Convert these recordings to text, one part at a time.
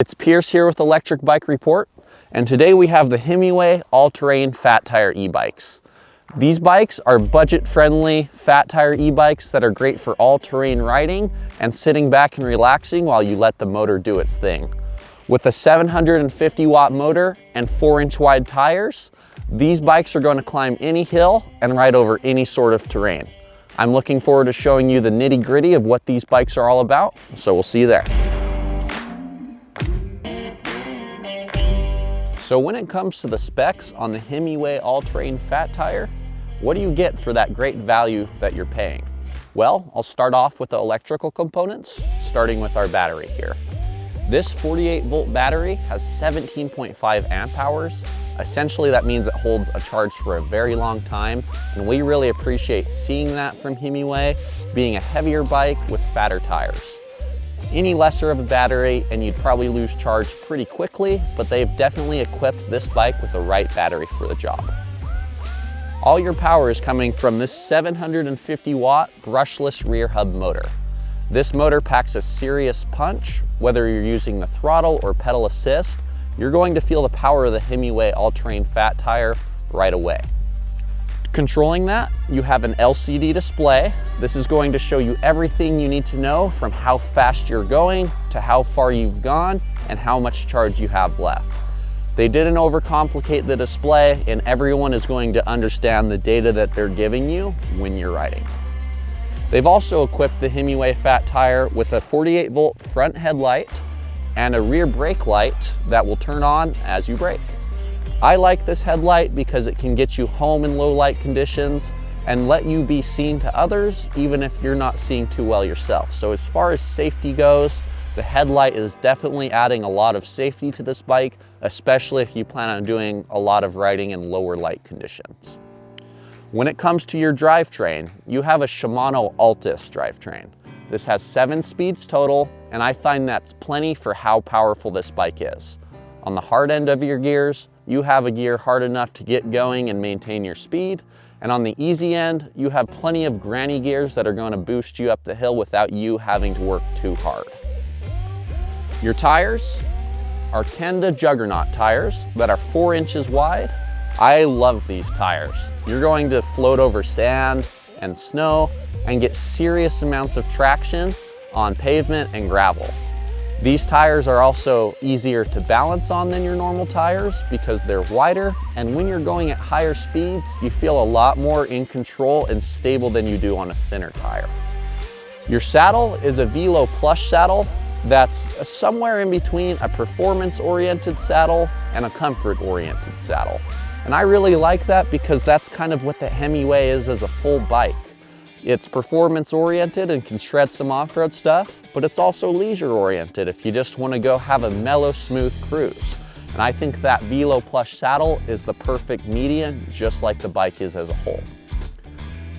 It's Pierce here with Electric Bike Report, and today we have the Himiway all-terrain fat tire e-bikes. These bikes are budget-friendly fat tire e-bikes that are great for all-terrain riding and sitting back and relaxing while you let the motor do its thing. With a 750 watt motor and 4-inch wide tires, these bikes are going to climb any hill and ride over any sort of terrain. I'm looking forward to showing you the nitty-gritty of what these bikes are all about, so we'll see you there. So when it comes to the specs on the Himiway all-terrain fat tire, what do you get for that great value that you're paying? Well, I'll start off with the electrical components, starting with our battery here. This 48-volt battery has 17.5 amp hours. Essentially, that means it holds a charge for a very long time, and we really appreciate seeing that from Himiway, being a heavier bike with fatter tires. Any lesser of a battery and you'd probably lose charge pretty quickly, but they've definitely equipped this bike with the right battery for the job. All your power is coming from this 750 watt brushless rear hub motor. This motor packs a serious punch. Whether you're using the throttle or pedal assist, you're going to feel the power of the Himiway all-terrain fat tire right away. Controlling that, you have an LCD display. This is going to show you everything you need to know, from how fast you're going to how far you've gone and how much charge you have left. They didn't overcomplicate the display, and everyone is going to understand the data that they're giving you when you're riding. They've also equipped the Himiway fat tire with a 48-volt front headlight and a rear brake light that will turn on as you brake. I like this headlight because it can get you home in low light conditions and let you be seen to others even if you're not seeing too well yourself. So as far as safety goes, the headlight is definitely adding a lot of safety to this bike, especially if you plan on doing a lot of riding in lower light conditions. When it comes to your drivetrain, you have a Shimano Altis drivetrain. This has 7 speeds total, and I find that's plenty for how powerful this bike is. On the hard end of your gears, you have a gear hard enough to get going and maintain your speed. And on the easy end, you have plenty of granny gears that are going to boost you up the hill without you having to work too hard. Your tires are Kenda Juggernaut tires that are 4 inches wide. I love these tires. You're going to float over sand and snow and get serious amounts of traction on pavement and gravel. These tires are also easier to balance on than your normal tires because they're wider, and when you're going at higher speeds, you feel a lot more in control and stable than you do on a thinner tire. Your saddle is a Velo plush saddle that's somewhere in between a performance-oriented saddle and a comfort-oriented saddle. And I really like that because that's kind of what the Himiway is as a full bike. It's performance-oriented and can shred some off-road stuff, but it's also leisure-oriented if you just want to go have a mellow, smooth cruise. And I think that Velo plush saddle is the perfect median, just like the bike is as a whole.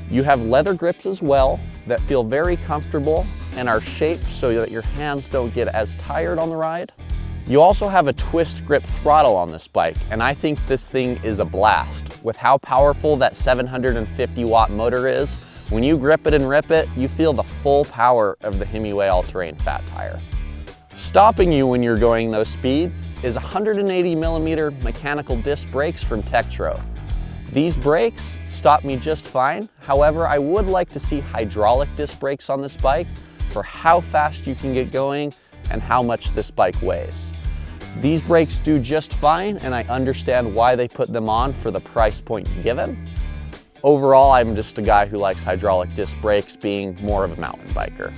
You have leather grips as well that feel very comfortable and are shaped so that your hands don't get as tired on the ride. You also have a twist grip throttle on this bike, and I think this thing is a blast. With how powerful that 750 watt motor is, when you grip it and rip it, you feel the full power of the Himiway all-terrain fat tire. Stopping you when you're going those speeds is 180 millimeter mechanical disc brakes from Tektro. These brakes stop me just fine. However, I would like to see hydraulic disc brakes on this bike for how fast you can get going and how much this bike weighs. These brakes do just fine, and I understand why they put them on for the price point given. Overall, I'm just a guy who likes hydraulic disc brakes, being more of a mountain biker.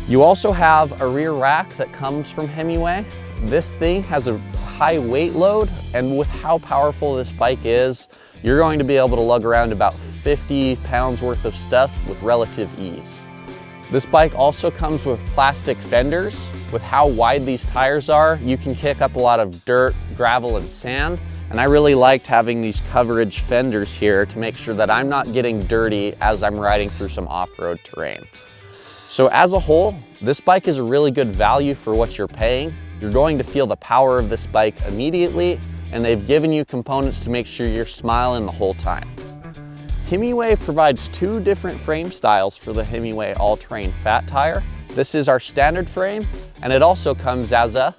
You also have a rear rack that comes from Himiway. This thing has a high weight load, and with how powerful this bike is, you're going to be able to lug around about 50 pounds worth of stuff with relative ease. This bike also comes with plastic fenders. With how wide these tires are, you can kick up a lot of dirt, gravel, and sand. And I really liked having these coverage fenders here to make sure that I'm not getting dirty as I'm riding through some off-road terrain. So as a whole, this bike is a really good value for what you're paying. You're going to feel the power of this bike immediately, and they've given you components to make sure you're smiling the whole time. Himiway provides 2 different frame styles for the Himiway all-terrain fat tire. This is our standard frame, and it also comes as a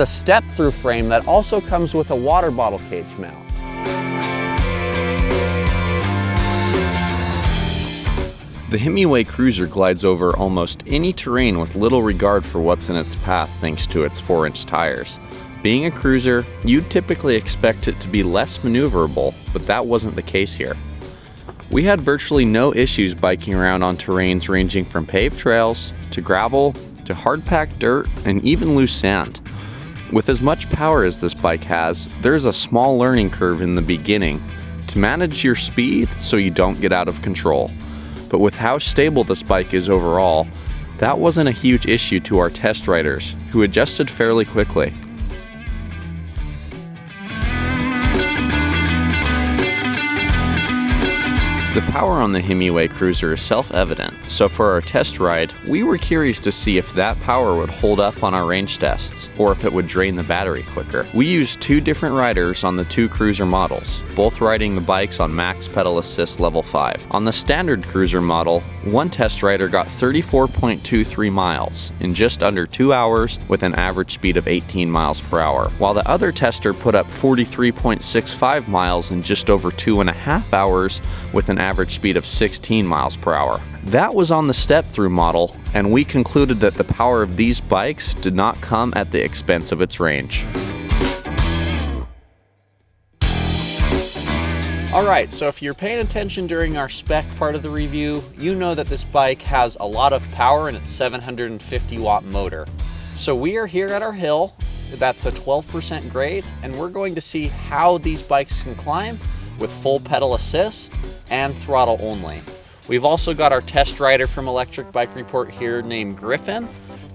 step-through frame that also comes with a water bottle cage mount. The Himiway Cruiser glides over almost any terrain with little regard for what's in its path thanks to its 4-inch tires. Being a cruiser, you'd typically expect it to be less maneuverable, but that wasn't the case here. We had virtually no issues biking around on terrains ranging from paved trails, to gravel, to hard-packed dirt, and even loose sand. With as much power as this bike has, there's a small learning curve in the beginning to manage your speed so you don't get out of control. But with how stable this bike is overall, that wasn't a huge issue to our test riders, who adjusted fairly quickly. The power on the Himiway Cruiser is self-evident, so for our test ride, we were curious to see if that power would hold up on our range tests, or if it would drain the battery quicker. We used 2 different riders on the 2 cruiser models, both riding the bikes on max pedal assist level 5. On the standard cruiser model, one test rider got 34.23 miles in just under 2 hours with an average speed of 18 miles per hour, while the other tester put up 43.65 miles in just over 2.5 hours with an average speed of 16 miles per hour. That was on the step-through model, and we concluded that the power of these bikes did not come at the expense of its range. Alright, so if you're paying attention during our spec part of the review, you know that this bike has a lot of power in its 750 watt motor. So we are here at our hill, that's a 12% grade, and we're going to see how these bikes can climb with full pedal assist and throttle only. We've also got our test rider from Electric Bike Report here named Griffin.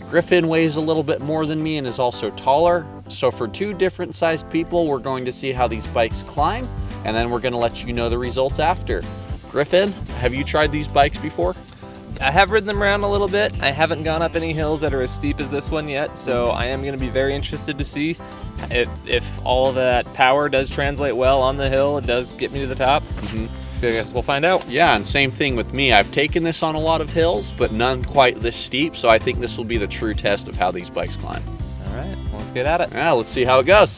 Griffin weighs a little bit more than me and is also taller. So for 2 different sized people, we're going to see how these bikes climb, and then we're going to let you know the results after. Griffin, have you tried these bikes before? I have ridden them around a little bit. I haven't gone up any hills that are as steep as this one yet, so I am going to be very interested to see if all that power does translate well on the hill. It does get me to the top. I guess we'll find out. Yeah, and same thing with me. I've taken this on a lot of hills, but none quite this steep, so I think this will be the true test of how these bikes climb. All right, well, let's get at it. Yeah, let's see how it goes.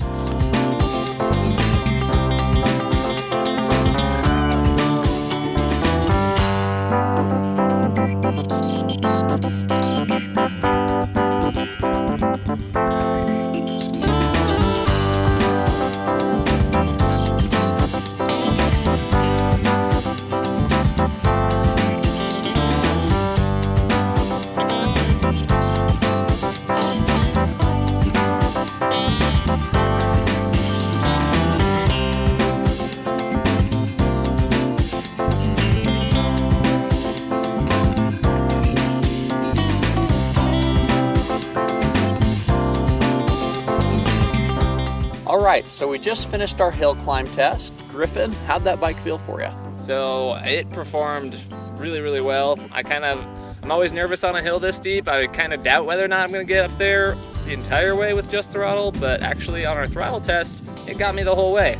Alright, so we just finished our hill climb test. Griffin, how'd that bike feel for you? So it performed really well. I'm always nervous on a hill this steep. I kind of doubt whether or not I'm going to get up there the entire way with just throttle, but actually on our throttle test, it got me the whole way.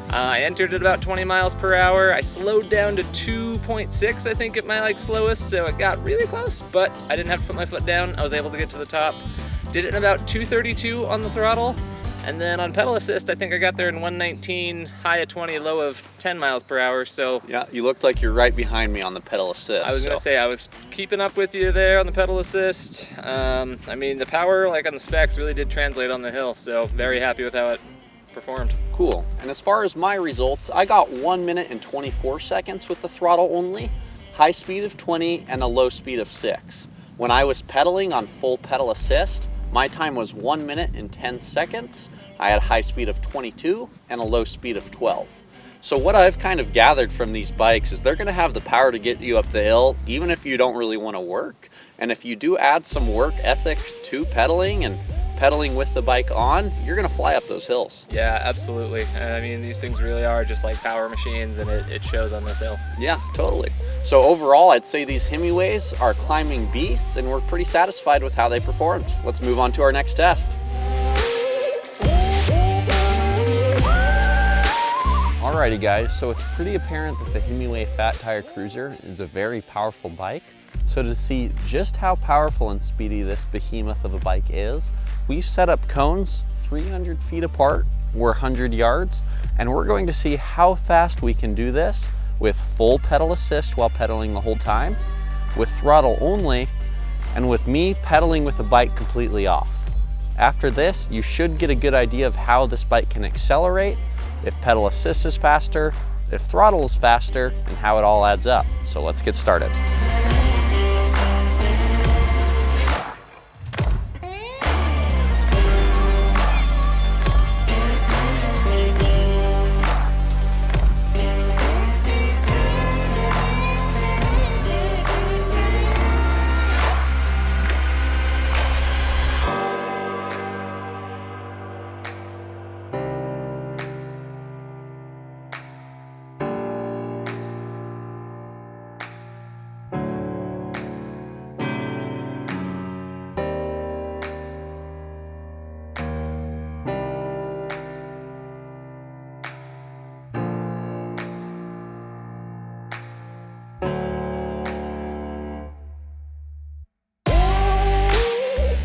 I entered at about 20 miles per hour. I slowed down to 2.6, I think, at my slowest, so it got really close, but I didn't have to put my foot down. I was able to get to the top. Did it in about 232 on the throttle. And then on pedal assist, I think I got there in 119, high of 20, low of 10 miles per hour. So yeah, you looked like you're right behind me on the pedal assist. I was gonna say, I was keeping up with you there on the pedal assist. I mean, the power, like on the specs, really did translate on the hill. So very happy with how it performed. Cool. And as far as my results, I got 1 minute and 24 seconds with the throttle only, high speed of 20 and a low speed of 6. When I was pedaling on full pedal assist, my time was 1 minute and 10 seconds. I had a high speed of 22 and a low speed of 12. So what I've kind of gathered from these bikes is they're gonna have the power to get you up the hill, even if you don't really wanna work. And if you do add some work ethic to pedaling and pedaling with the bike on, you're gonna fly up those hills. Yeah, absolutely. And I mean, these things really are just like power machines, and it shows on this hill. Yeah, totally. So overall, I'd say these Himiways are climbing beasts, and we're pretty satisfied with how they performed. Let's move on to our next test. Alrighty guys, so it's pretty apparent that the Himiway Fat Tire Cruiser is a very powerful bike. So to see just how powerful and speedy this behemoth of a bike is, we've set up cones 300 feet apart, we're 100 yards, and we're going to see how fast we can do this with full pedal assist while pedaling the whole time, with throttle only, and with me pedaling with the bike completely off. After this, you should get a good idea of how this bike can accelerate, if pedal assist is faster, if throttle is faster, and how it all adds up. So let's get started.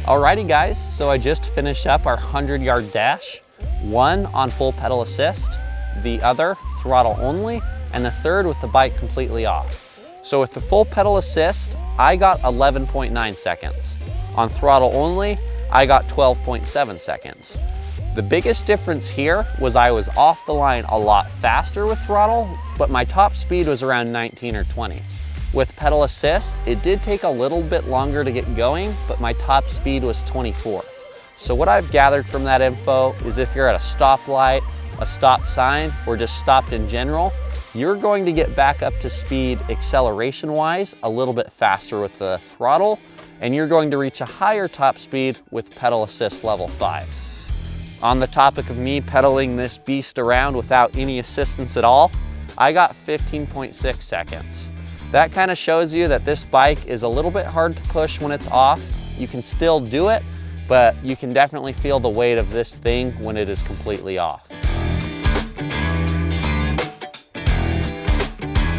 Alrighty guys, so I just finished up our 100-yard dash, one on full pedal assist, the other throttle only, and the third with the bike completely off. So with the full pedal assist, I got 11.9 seconds. On throttle only, I got 12.7 seconds. The biggest difference here was I was off the line a lot faster with throttle, but my top speed was around 19 or 20. With pedal assist, it did take a little bit longer to get going, but my top speed was 24. So what I've gathered from that info is if you're at a stoplight, a stop sign, or just stopped in general, you're going to get back up to speed acceleration-wise a little bit faster with the throttle, and you're going to reach a higher top speed with pedal assist level 5. On the topic of me pedaling this beast around without any assistance at all, I got 15.6 seconds. That kind of shows you that this bike is a little bit hard to push when it's off. You can still do it, but you can definitely feel the weight of this thing when it is completely off.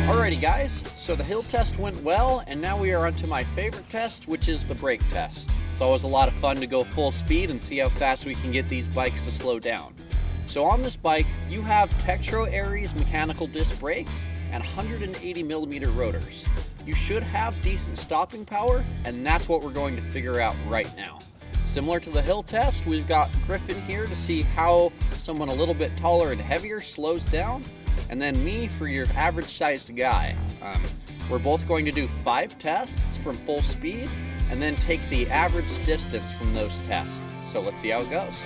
Alrighty guys, so the hill test went well, and now we are onto my favorite test, which is the brake test. It's always a lot of fun to go full speed and see how fast we can get these bikes to slow down. So on this bike, you have Tektro Aries mechanical disc brakes and 180 millimeter rotors. You should have decent stopping power, and that's what we're going to figure out right now. Similar to the hill test, we've got Griffin here to see how someone a little bit taller and heavier slows down, and then me for your average sized guy. We're both going to do 5 tests from full speed, and then take the average distance from those tests. So let's see how it goes.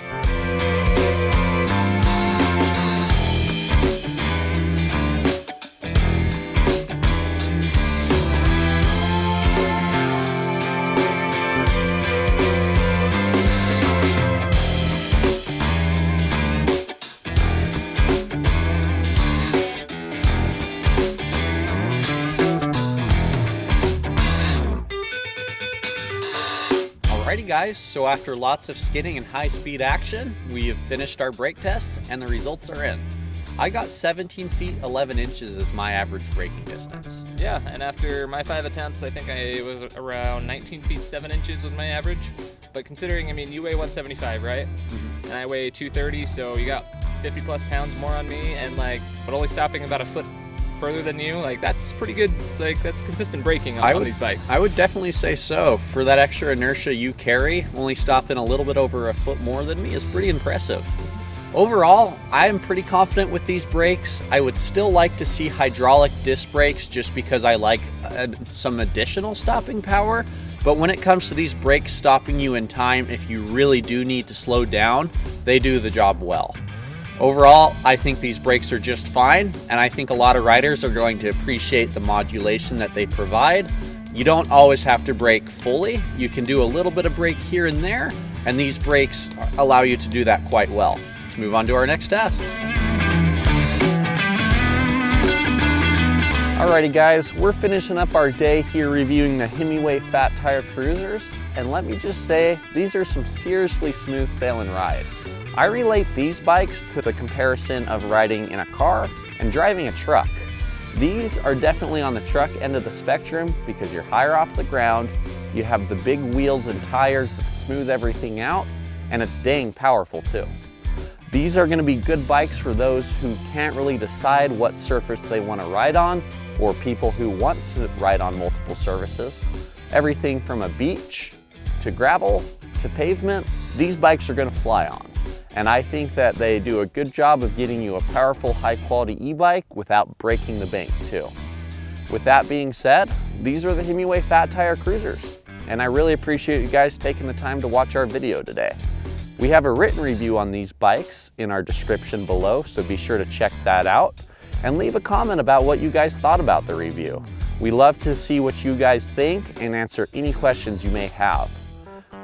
Alrighty guys, so after lots of skidding and high speed action, we have finished our brake test and the results are in. I got 17 feet 11 inches as my average braking distance. Yeah, and after my 5 attempts, I think I was around 19 feet 7 inches was my average. But considering, I mean, you weigh 175, right? Mm-hmm. And I weigh 230, so you got 50 plus pounds more on me, and but only stopping about a foot further than you, that's pretty good. That's consistent braking on these bikes. I would definitely say so. For that extra inertia you carry, only stopping a little bit over a foot more than me is pretty impressive. Overall, I am pretty confident with these brakes. I would still like to see hydraulic disc brakes just because I like some additional stopping power. But when it comes to these brakes stopping you in time, if you really do need to slow down, they do the job well. Overall, I think these brakes are just fine, and I think a lot of riders are going to appreciate the modulation that they provide. You don't always have to brake fully. You can do a little bit of brake here and there, and these brakes allow you to do that quite well. Let's move on to our next test. Alrighty guys, we're finishing up our day here reviewing the Himiway Fat Tire Cruisers, and let me just say, these are some seriously smooth sailing rides. I relate these bikes to the comparison of riding in a car and driving a truck. These are definitely on the truck end of the spectrum because you're higher off the ground, you have the big wheels and tires that smooth everything out, and it's dang powerful too. These are going to be good bikes for those who can't really decide what surface they want to ride on, or people who want to ride on multiple surfaces. Everything from a beach to gravel to pavement, these bikes are going to fly on. And I think that they do a good job of getting you a powerful, high quality e-bike without breaking the bank too. With that being said, these are the Himiway Fat Tire Cruisers. And I really appreciate you guys taking the time to watch our video today. We have a written review on these bikes in our description below, so be sure to check that out and leave a comment about what you guys thought about the review. We love to see what you guys think and answer any questions you may have.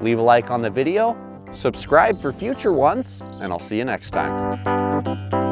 Leave a like on the video, subscribe for future ones, and I'll see you next time.